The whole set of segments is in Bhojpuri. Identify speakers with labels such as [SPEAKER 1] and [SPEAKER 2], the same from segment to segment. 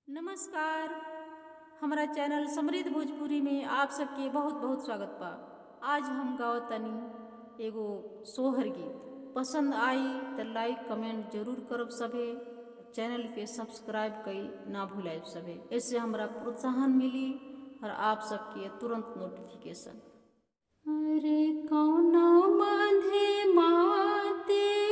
[SPEAKER 1] नमस्कार। हमारा चैनल समृद्ध भोजपुरी में आप सबके बहुत बहुत स्वागत बा। आज हम गावतनी एगो सोहर गीत। पसंद आई तो लाइक कमेंट जरूर करब सभे। चैनल के सब्सक्राइब कई ना भूलाइब सभे, इससे हमरा प्रोत्साहन मिली और आप सबके तुरंत नोटिफिकेशन। अरे कौना मांधे मातेली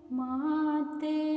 [SPEAKER 2] माते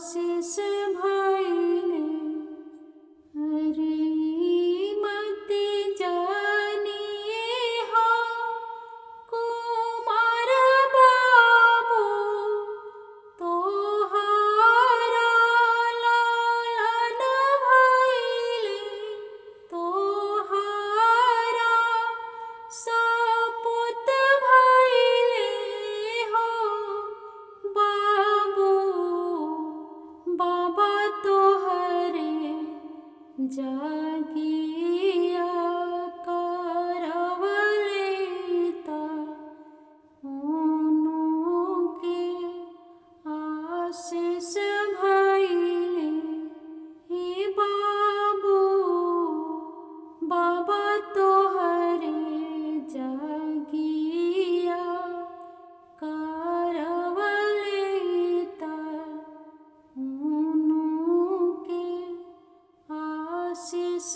[SPEAKER 1] आशीष भइले। अरे मत जानिए हो कुमार बाबू, तोहारा लालन भइले। तोहारा सपूत भइले हो बाबू। बाबा तोहरे जागिया करवले ता उनके आशीष भइले। हे बाबू बाबा तोहरे जागिया करवले ता उनके आशीष